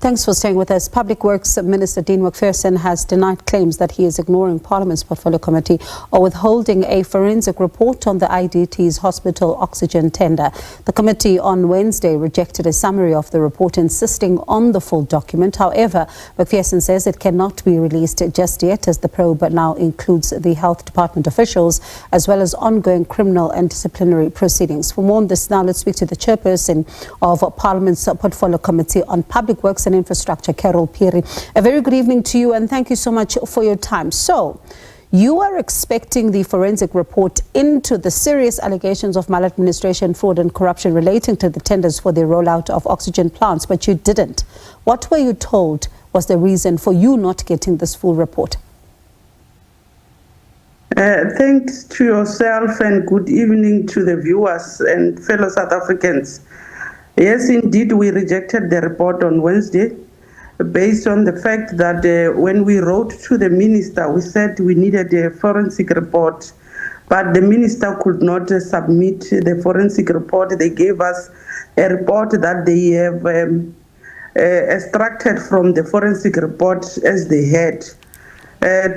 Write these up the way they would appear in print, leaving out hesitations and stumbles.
Thanks for staying with us. Public Works Minister Dean Macpherson has denied claims that he is ignoring Parliament's Portfolio Committee or withholding a forensic report on the IDT's hospital oxygen tender. The committee on Wednesday rejected a summary of the report, insisting on the full document. However, Macpherson says it cannot be released just yet, as the probe now includes the Health Department officials as well as ongoing criminal and disciplinary proceedings. For more on this now, let's speak to the Chairperson of Parliament's Portfolio Committee on Public Works and Infrastructure, Phiri. A very good evening to you, and thank you so much for your time. So, you are expecting the forensic report into the serious allegations of maladministration, fraud and corruption relating to the tenders for the rollout of oxygen plants, but you didn't. What were you told was the reason for you not getting this full report? Thanks to yourself, and good evening to the viewers and fellow South Africans. Yes, indeed, we rejected the report on Wednesday based on the fact that when we wrote to the minister, we said we needed a forensic report, but the minister could not submit the forensic report. They gave us a report that they have extracted from the forensic report as they had.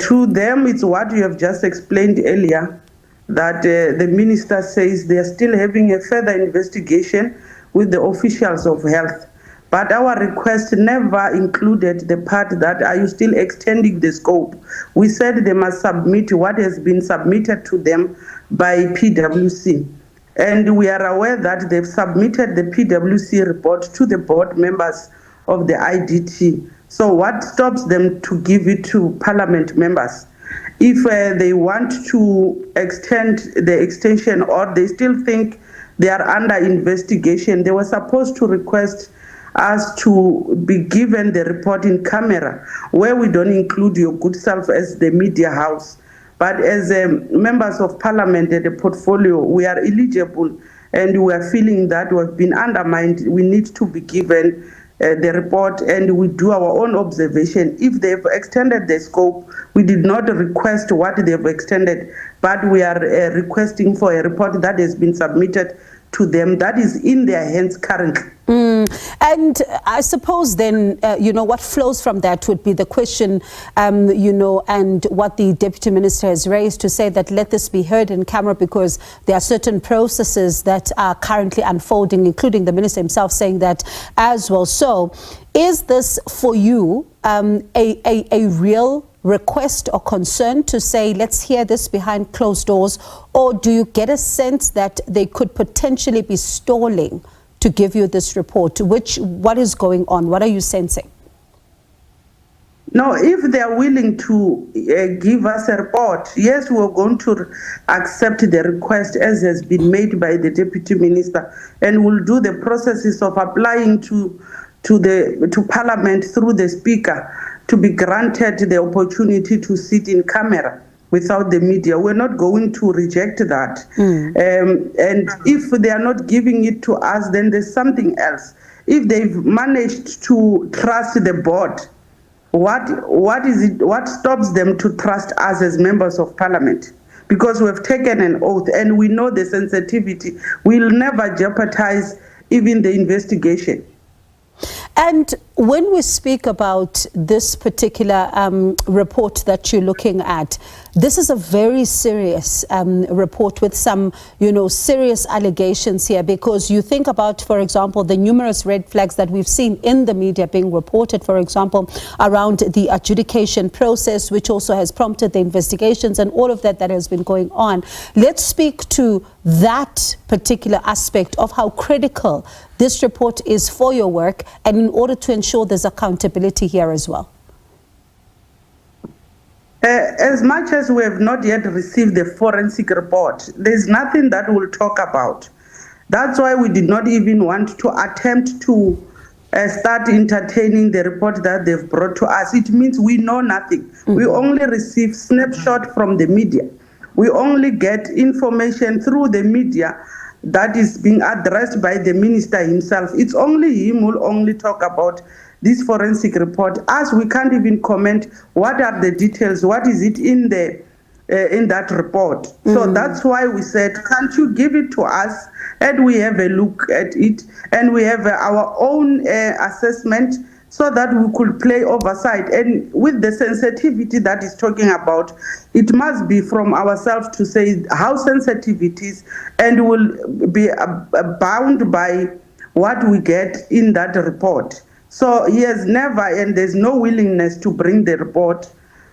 To them, it's what you have just explained earlier, that the minister says they are still having a further investigation with the officials of health. But our request never included the part that are you still extending the scope. We said they must submit what has been submitted to them by PwC. And we are aware that they've submitted the PwC report to the board members of the IDT. So what stops them to give it to Parliament members? If they want to extend the extension, or they still think they are under investigation, they were supposed to request us to be given the report in camera, where we don't include your good self as the media house. But as members of Parliament at the portfolio, we are eligible, and we are feeling that we have been undermined. We need to be given the report, and we do our own observation. If they've extended the scope, we did not request what they've extended, but we are requesting for a report that has been submitted to them, that is in their hands currently. And I suppose then, what flows from that would be the question, and what the Deputy Minister has raised to say that let this be heard in camera, because there are certain processes that are currently unfolding, including the Minister himself saying that as well. So is this for you a real request or concern to say, let's hear this behind closed doors, or do you get a sense that they could potentially be stalling to give you this report? What is going on? What are you sensing? No, if they are willing to give us a report, yes, we are going to accept the request as has been made by the Deputy Minister, and we'll do the processes of applying to Parliament through the Speaker to be granted the opportunity to sit in camera without the media. We're not going to reject that. And if they are not giving it to us, then there's something else. If they've managed to trust the board, what is it? What stops them to trust us as members of Parliament? Because we have taken an oath and we know the sensitivity. We'll never jeopardize even the investigation. And when we speak about this particular report that you're looking at, this is a very serious report with some, serious allegations here, because you think about, for example, the numerous red flags that we've seen in the media being reported, for example, around the adjudication process, which also has prompted the investigations and all of that has been going on. Let's speak to that particular aspect of how critical this report is for your work, and in order to ensure there's accountability here as well. As much as we have not yet received the forensic report, there's nothing that we'll talk about. That's why we did not even want to attempt to start entertaining the report that they've brought to us. It means we know nothing. We only receive snapshot from the media. We only get information through the media that is being addressed by the minister himself. It's only him who will only talk about this forensic report. As we can't even comment what are the details, what is it in that report. So that's why we said, can't you give it to us and we have a look at it, and we have our own assessment so that we could play oversight. And with the sensitivity that is talking about, it must be from ourselves to say how sensitive it is, and will be bound by what we get in that report. So he has never, and there's no willingness to bring the report.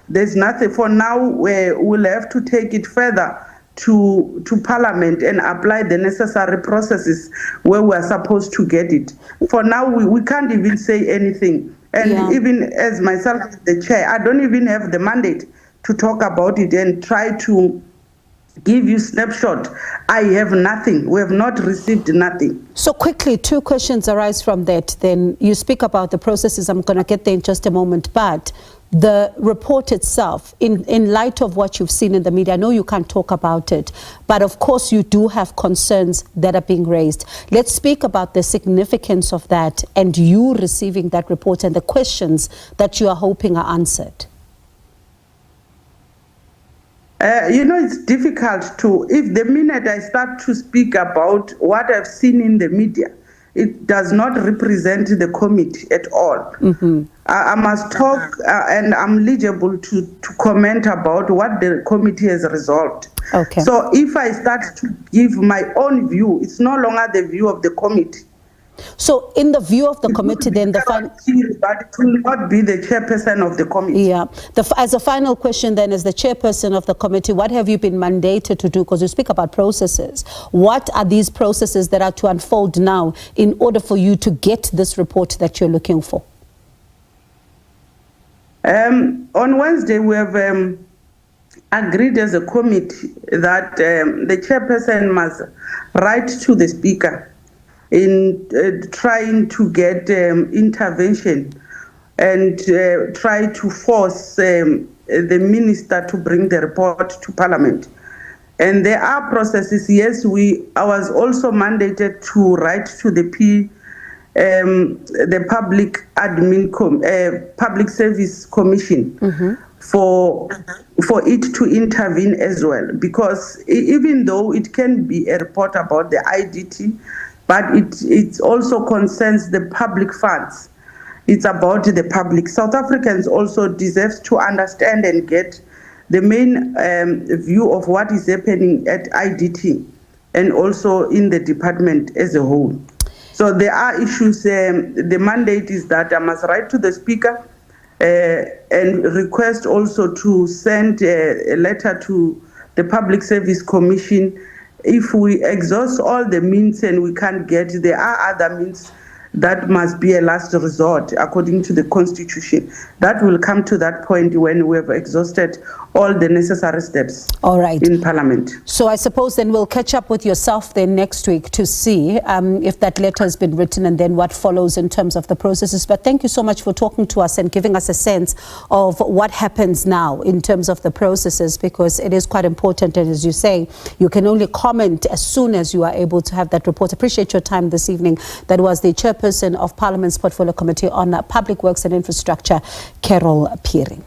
There's nothing for now. We'll have to take it further to Parliament and apply the necessary processes where we're supposed to get it. For now, we can't even say anything. And even as myself, the chair, I don't even have the mandate to talk about it and try to give you snapshot. I have nothing. We have not received nothing. So quickly, two questions arise from that. Then you speak about the processes. I'm going to get there in just a moment, but the report itself, in light of what you've seen in the media, I know you can't talk about it, but of course you do have concerns that are being raised. Let's speak about the significance of that and you receiving that report and the questions that you are hoping are answered. It's difficult to, if the minute I start to speak about what I've seen in the media, it does not represent the committee at all. Mm-hmm. I must talk and I'm eligible to comment about what the committee has resolved. Okay. So if I start to give my own view, it's no longer the view of the committee. So in the view of the committee, then the but it will not be the chairperson of the committee. Yeah. As a final question, then, as the chairperson of the committee, what have you been mandated to do? Because you speak about processes. What are these processes that are to unfold now in order for you to get this report that you're looking for? On Wednesday, we have agreed as a committee that the chairperson must write to the speaker in trying to get intervention and try to force the minister to bring the report to Parliament. And there are processes. Yes, I was also mandated to write to the Public Service Commission for it to intervene as well, because even though it can be a report about the IDT, but it also concerns the public funds. It's about the public. South Africans also deserve to understand and get the main view of what is happening at IDT and also in the department as a whole. So there are issues. The mandate is that I must write to the speaker and request also to send a letter to the Public Service Commission. If we exhaust all the means and we can't get, there are other means that must be a last resort according to the Constitution. That will come to that point when we have exhausted all the necessary steps in Parliament. So I suppose then we'll catch up with yourself then next week to see if that letter has been written and then what follows in terms of the processes. But thank you so much for talking to us and giving us a sense of what happens now in terms of the processes, because it is quite important. And as you say, you can only comment as soon as you are able to have that report. Appreciate your time this evening. That was the Chairperson of Parliament's Portfolio Committee on Public Works and Infrastructure, Phiri.